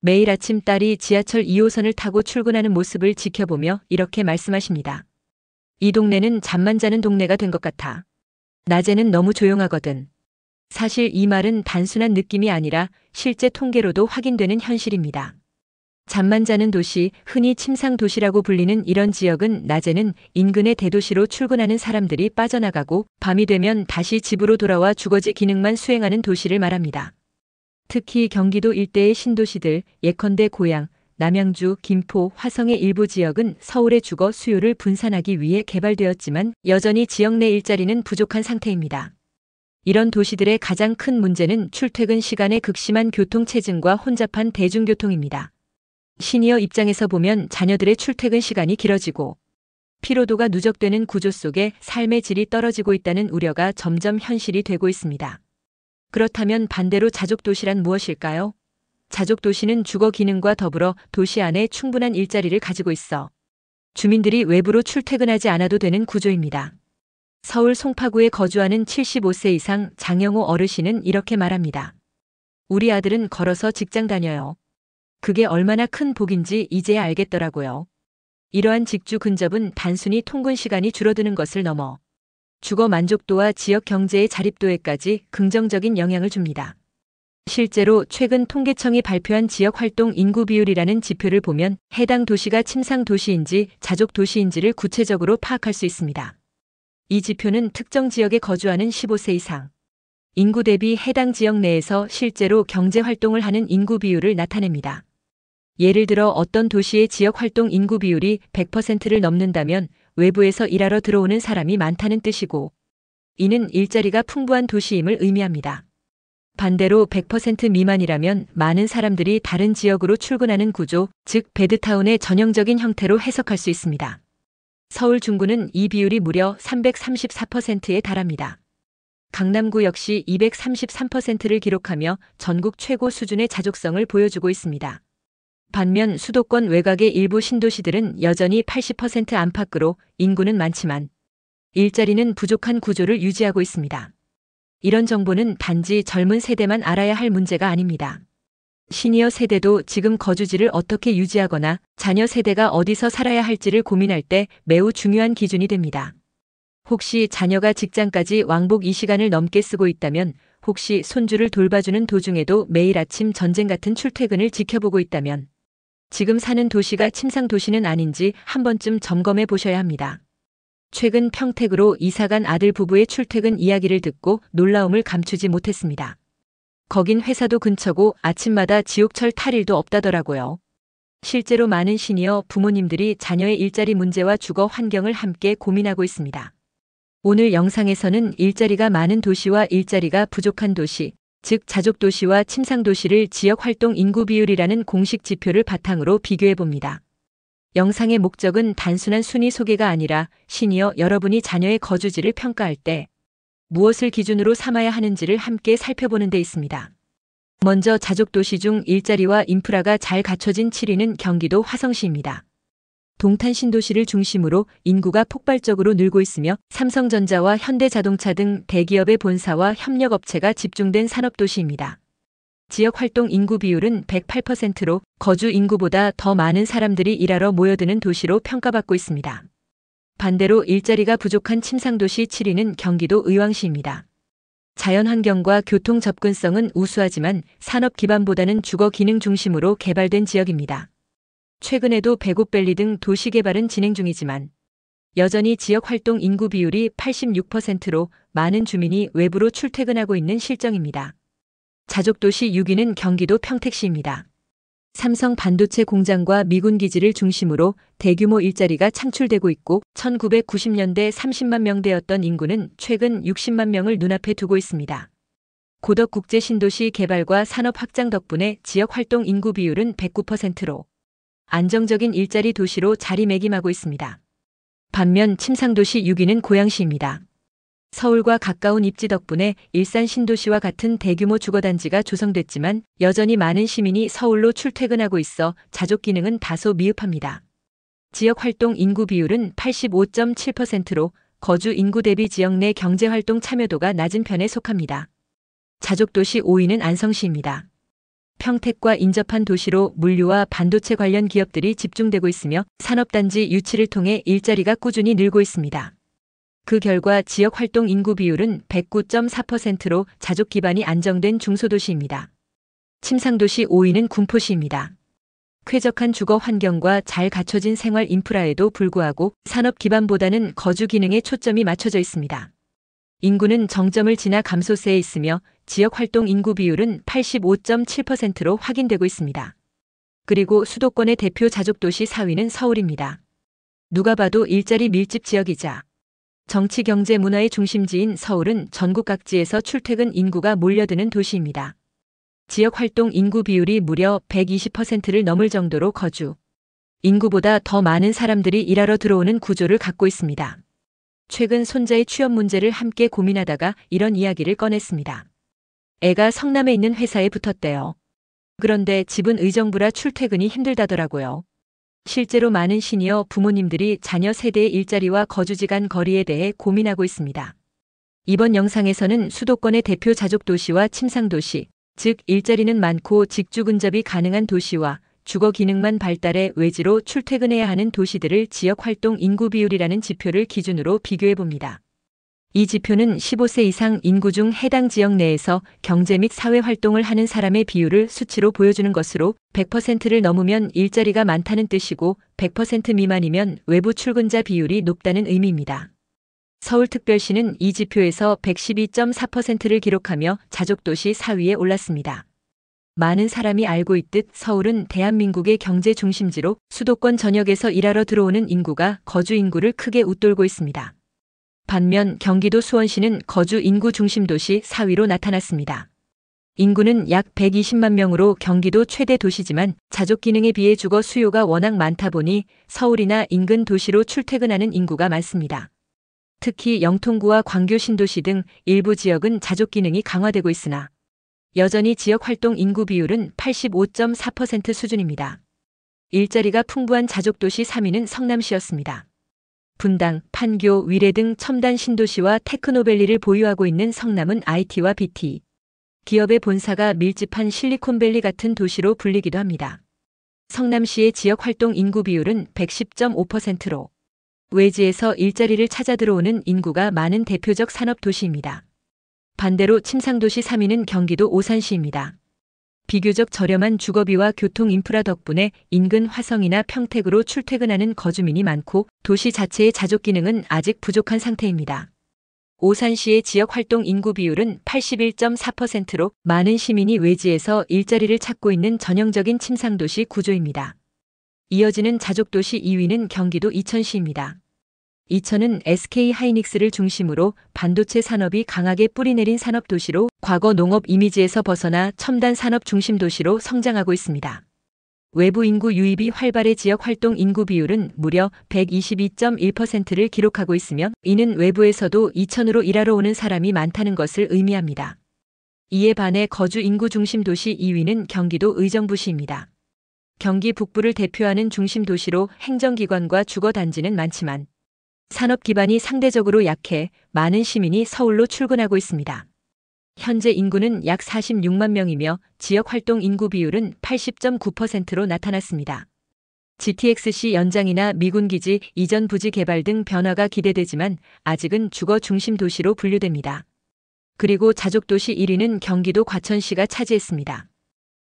매일 아침 딸이 지하철 2호선을 타고 출근하는 모습을 지켜보며 이렇게 말씀하십니다. 이 동네는 잠만 자는 동네가 된 것 같아. 낮에는 너무 조용하거든. 사실 이 말은 단순한 느낌이 아니라 실제 통계로도 확인되는 현실입니다. 잠만 자는 도시, 흔히 침상 도시라고 불리는 이런 지역은 낮에는 인근의 대도시로 출근하는 사람들이 빠져나가고 밤이 되면 다시 집으로 돌아와 주거지 기능만 수행하는 도시를 말합니다. 특히 경기도 일대의 신도시들, 예컨대 고양, 남양주, 김포, 화성의 일부 지역은 서울의 주거 수요를 분산하기 위해 개발되었지만 여전히 지역 내 일자리는 부족한 상태입니다. 이런 도시들의 가장 큰 문제는 출퇴근 시간의 극심한 교통체증과 혼잡한 대중교통입니다. 시니어 입장에서 보면 자녀들의 출퇴근 시간이 길어지고 피로도가 누적되는 구조 속에 삶의 질이 떨어지고 있다는 우려가 점점 현실이 되고 있습니다. 그렇다면 반대로 자족도시란 무엇일까요? 자족도시는 주거 기능과 더불어 도시 안에 충분한 일자리를 가지고 있어 주민들이 외부로 출퇴근하지 않아도 되는 구조입니다. 서울 송파구에 거주하는 75세 이상 장영호 어르신은 이렇게 말합니다. 우리 아들은 걸어서 직장 다녀요. 그게 얼마나 큰 복인지 이제야 알겠더라고요. 이러한 직주 근접은 단순히 통근 시간이 줄어드는 것을 넘어 주거 만족도와 지역 경제의 자립도에까지 긍정적인 영향을 줍니다. 실제로 최근 통계청이 발표한 지역활동 인구 비율이라는 지표를 보면 해당 도시가 침상 도시인지 자족 도시인지를 구체적으로 파악할 수 있습니다. 이 지표는 특정 지역에 거주하는 15세 이상 인구 대비 해당 지역 내에서 실제로 경제활동을 하는 인구 비율을 나타냅니다. 예를 들어 어떤 도시의 지역활동 인구 비율이 100%를 넘는다면 외부에서 일하러 들어오는 사람이 많다는 뜻이고 이는 일자리가 풍부한 도시임을 의미합니다. 반대로 100% 미만이라면 많은 사람들이 다른 지역으로 출근하는 구조, 즉 배드타운의 전형적인 형태로 해석할 수 있습니다. 서울 중구는 이 비율이 무려 334%에 달합니다. 강남구 역시 233%를 기록하며 전국 최고 수준의 자족성을 보여주고 있습니다. 반면 수도권 외곽의 일부 신도시들은 여전히 80% 안팎으로 인구는 많지만 일자리는 부족한 구조를 유지하고 있습니다. 이런 정보는 단지 젊은 세대만 알아야 할 문제가 아닙니다. 시니어 세대도 지금 거주지를 어떻게 유지하거나 자녀 세대가 어디서 살아야 할지를 고민할 때 매우 중요한 기준이 됩니다. 혹시 자녀가 직장까지 왕복 2시간을 넘게 쓰고 있다면, 혹시 손주를 돌봐주는 도중에도 매일 아침 전쟁 같은 출퇴근을 지켜보고 있다면 지금 사는 도시가 침상 도시는 아닌지 한 번쯤 점검해 보셔야 합니다. 최근 평택으로 이사간 아들 부부의 출퇴근 이야기를 듣고 놀라움을 감추지 못했습니다. 거긴 회사도 근처고 아침마다 지옥철 탈 일도 없다더라고요. 실제로 많은 시니어 부모님들이 자녀의 일자리 문제와 주거 환경을 함께 고민하고 있습니다. 오늘 영상에서는 일자리가 많은 도시와 일자리가 부족한 도시, 즉 자족도시와 침상도시를 지역활동 인구 비율이라는 공식 지표를 바탕으로 비교해 봅니다. 영상의 목적은 단순한 순위 소개가 아니라 시니어 여러분이 자녀의 거주지를 평가할 때 무엇을 기준으로 삼아야 하는지를 함께 살펴보는 데 있습니다. 먼저 자족도시 중 일자리와 인프라가 잘 갖춰진 7위는 경기도 화성시입니다. 동탄 신도시를 중심으로 인구가 폭발적으로 늘고 있으며 삼성전자와 현대자동차 등 대기업의 본사와 협력업체가 집중된 산업도시입니다. 지역활동 인구 비율은 108%로 거주 인구보다 더 많은 사람들이 일하러 모여드는 도시로 평가받고 있습니다. 반대로 일자리가 부족한 침상도시 7위는 경기도 의왕시입니다. 자연환경과 교통 접근성은 우수하지만 산업 기반보다는 주거 기능 중심으로 개발된 지역입니다. 최근에도 백옥밸리 등 도시 개발은 진행 중이지만 여전히 지역활동 인구 비율이 86%로 많은 주민이 외부로 출퇴근하고 있는 실정입니다. 자족도시 6위는 경기도 평택시입니다. 삼성 반도체 공장과 미군 기지를 중심으로 대규모 일자리가 창출되고 있고 1990년대 30만 명대였던 인구는 최근 60만 명을 눈앞에 두고 있습니다. 고덕 국제 신도시 개발과 산업 확장 덕분에 지역활동 인구 비율은 109%로 안정적인 일자리 도시로 자리매김하고 있습니다. 반면 침상도시 6위는 고양시입니다. 서울과 가까운 입지 덕분에 일산 신도시와 같은 대규모 주거단지가 조성됐지만 여전히 많은 시민이 서울로 출퇴근하고 있어 자족 기능은 다소 미흡합니다. 지역활동 인구 비율은 85.7%로 거주 인구 대비 지역 내 경제활동 참여도가 낮은 편에 속합니다. 자족도시 5위는 안성시입니다. 평택과 인접한 도시로 물류와 반도체 관련 기업들이 집중되고 있으며 산업단지 유치를 통해 일자리가 꾸준히 늘고 있습니다. 그 결과 지역 활동 인구 비율은 109.4%로 자족 기반이 안정된 중소도시입니다. 침상도시 5위는 군포시입니다. 쾌적한 주거 환경과 잘 갖춰진 생활 인프라에도 불구하고 산업 기반보다는 거주 기능에 초점이 맞춰져 있습니다. 인구는 정점을 지나 감소세에 있으며 지역 활동 인구 비율은 85.7%로 확인되고 있습니다. 그리고 수도권의 대표 자족도시 4위는 서울입니다. 누가 봐도 일자리 밀집 지역이자 정치 경제 문화의 중심지인 서울은 전국 각지에서 출퇴근 인구가 몰려드는 도시입니다. 지역 활동 인구 비율이 무려 120%를 넘을 정도로 거주 인구보다 더 많은 사람들이 일하러 들어오는 구조를 갖고 있습니다. 최근 손자의 취업 문제를 함께 고민하다가 이런 이야기를 꺼냈습니다. 애가 성남에 있는 회사에 붙었대요. 그런데 집은 의정부라 출퇴근이 힘들다더라고요. 실제로 많은 시니어 부모님들이 자녀 세대의 일자리와 거주지 간 거리에 대해 고민하고 있습니다. 이번 영상에서는 수도권의 대표 자족도시와 침상도시, 즉 일자리는 많고 직주 근접이 가능한 도시와 주거 기능만 발달해 외지로 출퇴근해야 하는 도시들을 지역 활동 인구 비율이라는 지표를 기준으로 비교해 봅니다. 이 지표는 15세 이상 인구 중 해당 지역 내에서 경제 및 사회 활동을 하는 사람의 비율을 수치로 보여주는 것으로 100%를 넘으면 일자리가 많다는 뜻이고 100% 미만이면 외부 출근자 비율이 높다는 의미입니다. 서울특별시는 이 지표에서 112.4%를 기록하며 자족도시 4위에 올랐습니다. 많은 사람이 알고 있듯 서울은 대한민국의 경제 중심지로 수도권 전역에서 일하러 들어오는 인구가 거주 인구를 크게 웃돌고 있습니다. 반면 경기도 수원시는 거주 인구 중심도시 4위로 나타났습니다. 인구는 약 120만 명으로 경기도 최대 도시지만 자족 기능에 비해 주거 수요가 워낙 많다 보니 서울이나 인근 도시로 출퇴근하는 인구가 많습니다. 특히 영통구와 광교 신도시 등 일부 지역은 자족 기능이 강화되고 있으나 여전히 지역 활동 인구 비율은 85.4% 수준입니다. 일자리가 풍부한 자족도시 3위는 성남시였습니다. 분당, 판교, 위례 등 첨단 신도시와 테크노밸리를 보유하고 있는 성남은 IT와 BT, 기업의 본사가 밀집한 실리콘밸리 같은 도시로 불리기도 합니다. 성남시의 지역 활동 인구 비율은 110.5%로 외지에서 일자리를 찾아 들어오는 인구가 많은 대표적 산업 도시입니다. 반대로 침상도시 3위는 경기도 오산시입니다. 비교적 저렴한 주거비와 교통 인프라 덕분에 인근 화성이나 평택으로 출퇴근하는 거주민이 많고 도시 자체의 자족 기능은 아직 부족한 상태입니다. 오산시의 지역 활동 인구 비율은 81.4%로 많은 시민이 외지에서 일자리를 찾고 있는 전형적인 침상도시 구조입니다. 이어지는 자족도시 2위는 경기도 이천시입니다. 이천은 SK하이닉스를 중심으로 반도체 산업이 강하게 뿌리내린 산업도시로 과거 농업 이미지에서 벗어나 첨단 산업 중심 도시로 성장하고 있습니다. 외부 인구 유입이 활발해 지역 활동 인구 비율은 무려 122.1%를 기록하고 있으며 이는 외부에서도 이천으로 일하러 오는 사람이 많다는 것을 의미합니다. 이에 반해 거주 인구 중심 도시 2위는 경기도 의정부시입니다. 경기 북부를 대표하는 중심 도시로 행정기관과 주거단지는 많지만 산업 기반이 상대적으로 약해 많은 시민이 서울로 출근하고 있습니다. 현재 인구는 약 46만 명이며 지역 활동 인구 비율은 80.9%로 나타났습니다. GTX-C 연장이나 미군 기지 이전 부지 개발 등 변화가 기대되지만 아직은 주거 중심 도시로 분류됩니다. 그리고 자족도시 1위는 경기도 과천시가 차지했습니다.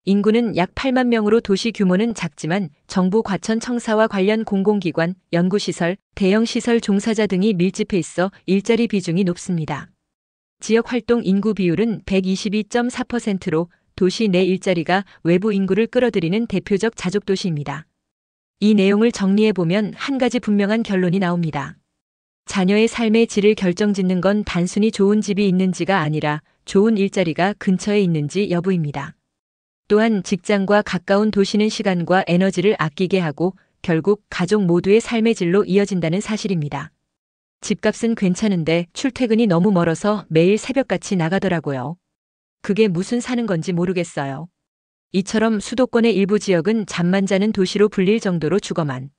인구는 약 8만 명으로 도시 규모는 작지만 정부 과천청사와 관련 공공기관, 연구시설, 대형시설 종사자 등이 밀집해 있어 일자리 비중이 높습니다. 지역활동 인구 비율은 122.4%로 도시 내 일자리가 외부 인구를 끌어들이는 대표적 자족도시입니다. 이 내용을 정리해보면 한 가지 분명한 결론이 나옵니다. 자녀의 삶의 질을 결정짓는 건 단순히 좋은 집이 있는지가 아니라 좋은 일자리가 근처에 있는지 여부입니다. 또한 직장과 가까운 도시는 시간과 에너지를 아끼게 하고 결국 가족 모두의 삶의 질로 이어진다는 사실입니다. 집값은 괜찮은데 출퇴근이 너무 멀어서 매일 새벽같이 나가더라고요. 그게 무슨 사는 건지 모르겠어요. 이처럼 수도권의 일부 지역은 잠만 자는 도시로 불릴 정도로 주거만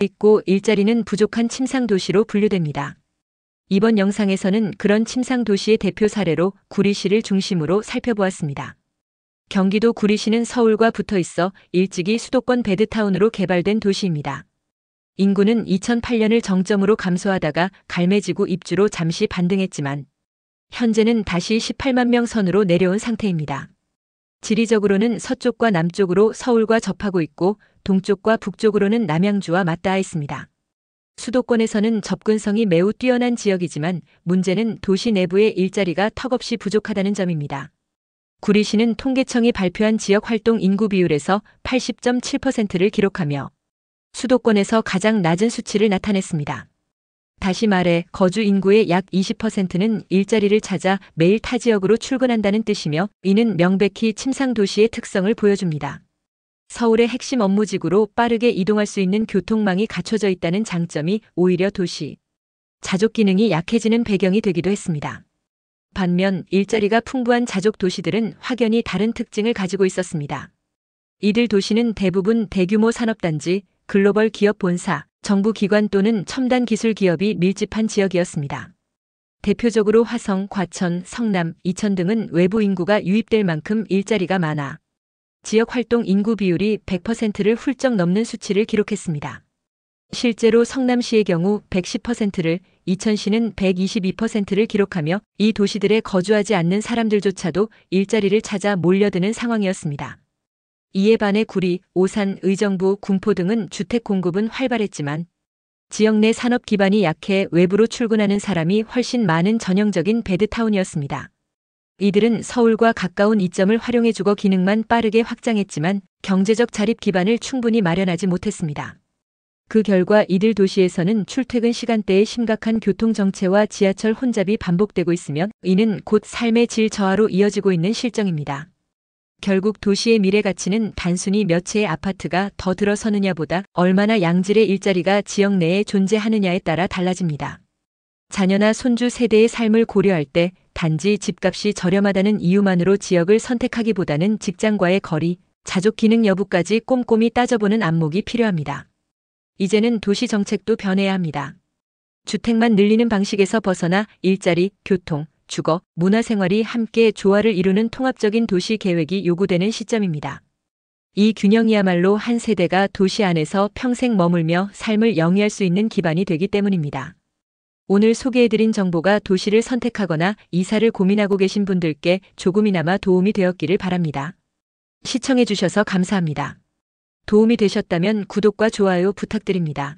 있고 일자리는 부족한 침상도시로 분류됩니다. 이번 영상에서는 그런 침상도시의 대표 사례로 구리시를 중심으로 살펴보았습니다. 경기도 구리시는 서울과 붙어 있어 일찍이 수도권 베드타운으로 개발된 도시입니다. 인구는 2008년을 정점으로 감소하다가 갈매지구 입주로 잠시 반등했지만 현재는 다시 18만 명 선으로 내려온 상태입니다. 지리적으로는 서쪽과 남쪽으로 서울과 접하고 있고 동쪽과 북쪽으로는 남양주와 맞닿아 있습니다. 수도권에서는 접근성이 매우 뛰어난 지역이지만 문제는 도시 내부의 일자리가 턱없이 부족하다는 점입니다. 구리시는 통계청이 발표한 지역 활동 인구 비율에서 80.7%를 기록하며 수도권에서 가장 낮은 수치를 나타냈습니다. 다시 말해 거주 인구의 약 20%는 일자리를 찾아 매일 타 지역으로 출근한다는 뜻이며 이는 명백히 침상 도시의 특성을 보여줍니다. 서울의 핵심 업무지구로 빠르게 이동할 수 있는 교통망이 갖춰져 있다는 장점이 오히려 도시 자족 기능이 약해지는 배경이 되기도 했습니다. 반면 일자리가 풍부한 자족 도시들은 확연히 다른 특징을 가지고 있었습니다. 이들 도시는 대부분 대규모 산업단지, 글로벌 기업 본사, 정부 기관 또는 첨단 기술 기업이 밀집한 지역이었습니다. 대표적으로 화성, 과천, 성남, 이천 등은 외부 인구가 유입될 만큼 일자리가 많아 지역 활동 인구 비율이 100%를 훌쩍 넘는 수치를 기록했습니다. 실제로 성남시의 경우 110%를, 이천시는 122%를 기록하며 이 도시들에 거주하지 않는 사람들조차도 일자리를 찾아 몰려드는 상황이었습니다. 이에 반해 구리, 오산, 의정부, 군포 등은 주택 공급은 활발했지만 지역 내 산업 기반이 약해 외부로 출근하는 사람이 훨씬 많은 전형적인 베드타운이었습니다. 이들은 서울과 가까운 이점을 활용해 주거 기능만 빠르게 확장했지만 경제적 자립 기반을 충분히 마련하지 못했습니다. 그 결과 이들 도시에서는 출퇴근 시간대에 심각한 교통 정체와 지하철 혼잡이 반복되고 있으며 이는 곧 삶의 질 저하로 이어지고 있는 실정입니다. 결국 도시의 미래 가치는 단순히 몇 채의 아파트가 더 들어서느냐보다 얼마나 양질의 일자리가 지역 내에 존재하느냐에 따라 달라집니다. 자녀나 손주 세대의 삶을 고려할 때 단지 집값이 저렴하다는 이유만으로 지역을 선택하기보다는 직장과의 거리, 자족 기능 여부까지 꼼꼼히 따져보는 안목이 필요합니다. 이제는 도시 정책도 변해야 합니다. 주택만 늘리는 방식에서 벗어나 일자리, 교통, 주거, 문화생활이 함께 조화를 이루는 통합적인 도시 계획이 요구되는 시점입니다. 이 균형이야말로 한 세대가 도시 안에서 평생 머물며 삶을 영위할 수 있는 기반이 되기 때문입니다. 오늘 소개해드린 정보가 도시를 선택하거나 이사를 고민하고 계신 분들께 조금이나마 도움이 되었기를 바랍니다. 시청해주셔서 감사합니다. 도움이 되셨다면 구독과 좋아요 부탁드립니다.